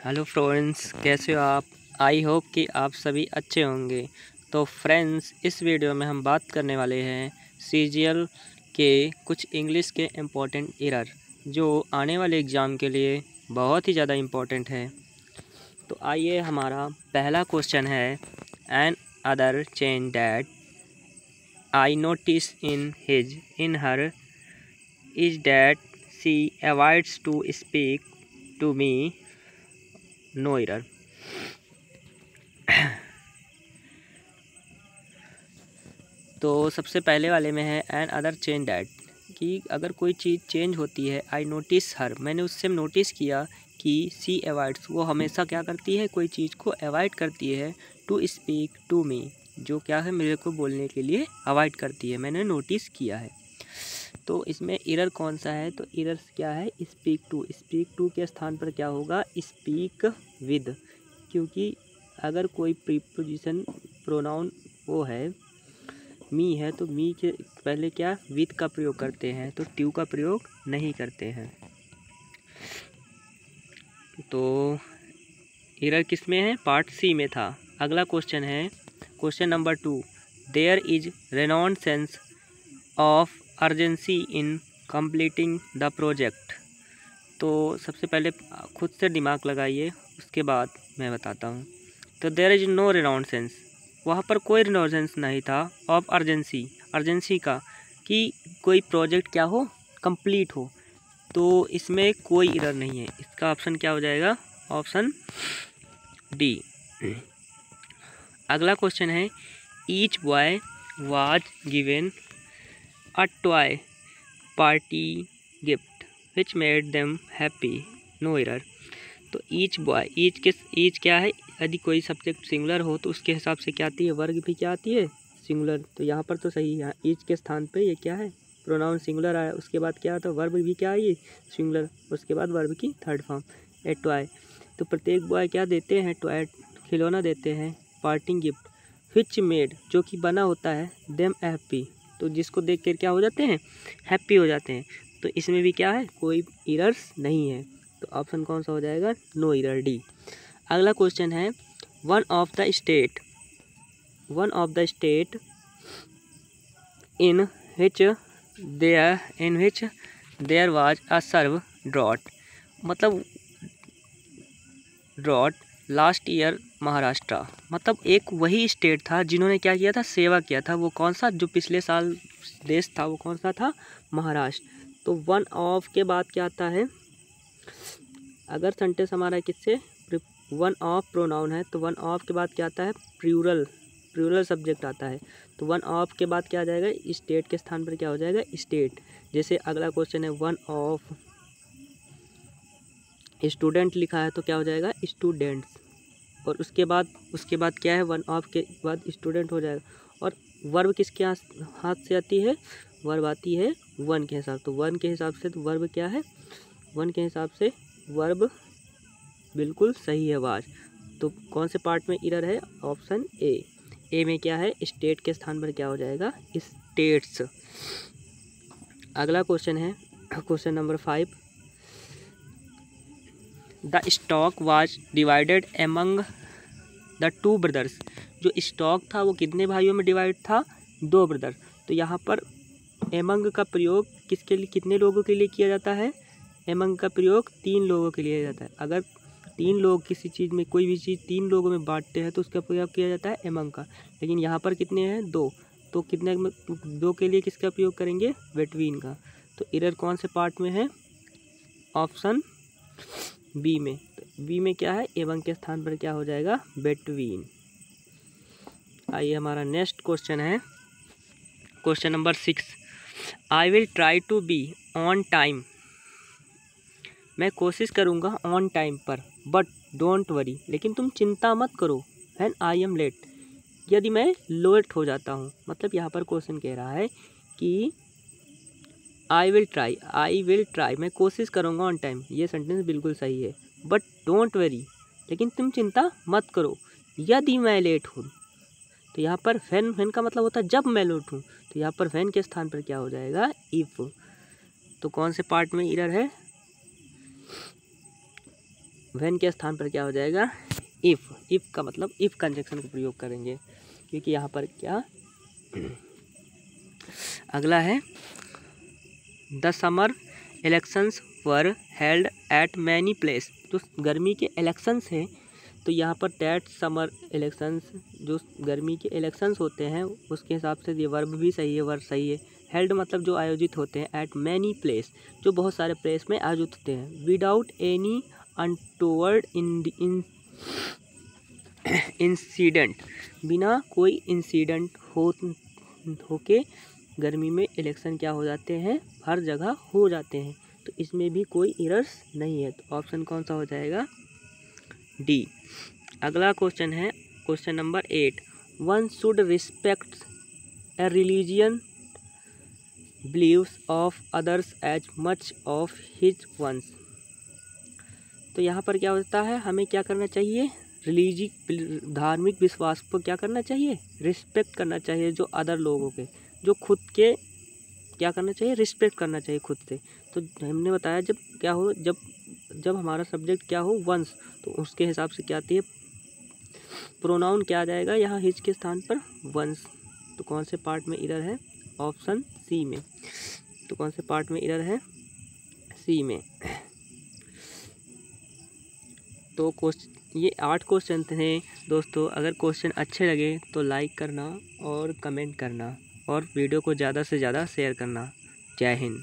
Hello friends, कैसे हो आप। आई होप कि आप सभी अच्छे होंगे। तो फ्रेंड्स, इस वीडियो में हम बात करने वाले हैं सीजीएल के कुछ इंग्लिश के इम्पोर्टेंट एरर जो आने वाले एग्ज़ाम के लिए बहुत ही ज़्यादा इम्पोर्टेंट है। तो आइए, हमारा पहला क्वेश्चन है, another change that I notice in her is that she avoids to speak to me, no error. तो सबसे पहले वाले में है एन अदर चेंज डैट, कि अगर कोई चीज़ चेंज होती है, आई नोटिस हर, मैंने उससे नोटिस किया कि सी अवॉइड्स, वो हमेशा क्या करती है, कोई चीज़ को अवॉइड करती है, टू स्पीक टू मी, जो क्या है, मेरे को बोलने के लिए अवॉइड करती है, मैंने नोटिस किया है। तो इसमें एरर कौन सा है, तो एरर क्या है, स्पीक टू। स्पीक टू के स्थान पर क्या होगा, स्पीक विद, क्योंकि अगर कोई प्रीपोजिशन प्रोनाउन वो है, मी है, तो मी के पहले क्या विद का प्रयोग करते हैं, तो ट्यू का प्रयोग नहीं करते हैं। तो एरर किस में है, पार्ट सी में था। अगला क्वेश्चन है question number 2, there is renewed sense of urgency in completing the project. तो सबसे पहले खुद से दिमाग लगाइए, उसके बाद मैं बताता हूँ। तो देयर इज नो रेनॉन्ड सेंस, वहाँ पर कोई रेनॉन्ड नहीं था ऑफ अर्जेंसी का, कि कोई प्रोजेक्ट क्या हो, कंप्लीट हो। तो इसमें कोई एरर नहीं है, इसका ऑप्शन क्या हो जाएगा, ऑप्शन डी। अगला क्वेश्चन है, each boy was given a toy party gift which made them happy, no error. तो ईच क्या है, यदि कोई सब्जेक्ट सिंगुलर हो तो उसके हिसाब से क्या आती है, वर्ग भी क्या आती है, सिंगुलर। तो यहाँ पर तो सही है, ईच के स्थान पे ये क्या है, प्रोनाउन सिंगुलर आया, उसके बाद क्या आता है, वर्ब भी क्या आई, सिंगुलर, उसके बाद वर्ब की थर्ड फॉर्म, ए टॉय। तो प्रत्येक बॉय क्या देते हैं, टॉय, खिलौना देते हैं, पार्टिंग गिफ्ट, विच मेड, जो कि बना होता है, देम हैप्पी, तो जिसको देख कर क्या हो जाते हैं, हैप्पी हो जाते हैं। तो इसमें भी क्या है, कोई एरर्स नहीं है, तो ऑप्शन कौन सा हो जाएगा, नो एरर, डी। अगला क्वेश्चन है, one of the state in which there was a severe drought, मतलब ड्रॉट लास्ट ईयर महाराष्ट्र, मतलब एक वही स्टेट था जिन्होंने क्या किया था, सेवा किया था। वो कौन सा, जो पिछले साल देश था, वो कौन सा था, महाराष्ट्र। तो वन ऑफ के बाद क्या आता है, अगर सेंटेंस हमारा किससे, वन ऑफ प्रोनाउन है, तो वन ऑफ के बाद क्या आता है, प्लूरल सब्जेक्ट आता है। तो वन ऑफ के बाद क्या आ जाएगा, स्टेट के स्थान पर क्या हो जाएगा, स्टेट। जैसे अगला क्वेश्चन है, वन ऑफ स्टूडेंट लिखा है, तो क्या हो जाएगा, स्टूडेंट्स। और उसके बाद क्या है, वन ऑफ के बाद स्टूडेंट हो जाएगा। और वर्ब किसके हाथ से आती है, वर्ब आती है वन के हिसाब, तो वन के हिसाब से तो वर्ब क्या है, वन के हिसाब से वर्ब बिल्कुल सही है, वाज। तो कौन से पार्ट में एरर है, ऑप्शन ए में क्या है, स्टेट के स्थान पर क्या हो जाएगा, स्टेट्स। अगला क्वेश्चन है question number 5, the stock was divided among the two brothers, जो स्टॉक था वो कितने भाइयों में डिवाइड था, 2 ब्रदर। तो यहाँ पर एमंग का प्रयोग किसके लिए, कितने लोगों के लिए किया जाता है, एमंग का प्रयोग 3 लोगों के लिए जाता है। अगर 3 लोग किसी चीज़ में, कोई भी चीज़ 3 लोगों में बांटते हैं तो उसका प्रयोग किया जाता है एमंग का। लेकिन यहाँ पर कितने हैं, 2, तो कितने में 2 के लिए किसका प्रयोग करेंगे, बिटवीन का। तो एरर कौन से पार्ट में है, ऑप्शन बी में। तो बी में क्या है, एमंग के स्थान पर क्या हो जाएगा, बिटवीन। आइए, हमारा नेक्स्ट क्वेश्चन है question number 6, I will try to be on time, मैं कोशिश करूँगा ऑन टाइम पर, बट डोंट वरी, लेकिन तुम चिंता मत करो, व्हेन आई एम लेट, यदि मैं लेट हो जाता हूँ। मतलब यहाँ पर क्वेश्चन कह रहा है कि आई विल ट्राई, मैं कोशिश करूँगा ऑन टाइम, ये सेंटेंस बिल्कुल सही है। बट डोंट वरी, लेकिन तुम चिंता मत करो, यदि मैं लेट हूँ। तो यहाँ पर व्हेन का मतलब होता है जब मैं लेट हूँ, तो यहाँ पर व्हेन के स्थान पर क्या हो जाएगा, इफ़। तो कौन से पार्ट में एरर है, व्हेन के स्थान पर क्या हो जाएगा, इफ़ का मतलब इफ़ कंजक्शन का प्रयोग करेंगे, क्योंकि यहाँ पर क्या अगला है the summer elections were held at many place. जो गर्मी के इलेक्शंस हैं तो यहाँ पर दैट समर इलेक्शंस, जो गर्मी के इलेक्शंस होते हैं उसके हिसाब से ये वर्ब भी सही है, वर्ब सही है। हेल्ड मतलब जो आयोजित होते हैं, एट मैनी प्लेस जो बहुत सारे प्लेस में आयोजित होते हैं। विदाउट एनी अनटोवर्ड इंसिडेंट, बिना कोई इंसिडेंट होके गर्मी में इलेक्शन क्या हो जाते हैं, हर जगह हो जाते हैं। तो इसमें भी कोई एरर्स नहीं है, तो ऑप्शन कौन सा हो जाएगा, डी। अगला क्वेश्चन है question number 8। One should respect a religion beliefs of others as much of his ones. तो यहाँ पर क्या होता है, हमें क्या करना चाहिए, धार्मिक विश्वास को क्या करना चाहिए, रिस्पेक्ट करना चाहिए, जो अदर लोगों के, जो खुद के क्या करना चाहिए, रिस्पेक्ट करना चाहिए खुद से। तो हमने बताया जब क्या हो, जब हमारा सब्जेक्ट क्या हो, वंस, तो उसके हिसाब से क्या आती है, प्रोनाउन क्या आ जाएगा यहाँ हिज के स्थान पर, वंस। तो कौन से पार्ट में एरर है, ऑप्शन सी में। तो कौन से पार्ट में एरर है, सी में। तो ये 8 क्वेश्चन थे दोस्तों। अगर क्वेश्चन अच्छे लगे तो लाइक करना और कमेंट करना और वीडियो को ज़्यादा से ज़्यादा शेयर करना। जय हिंद।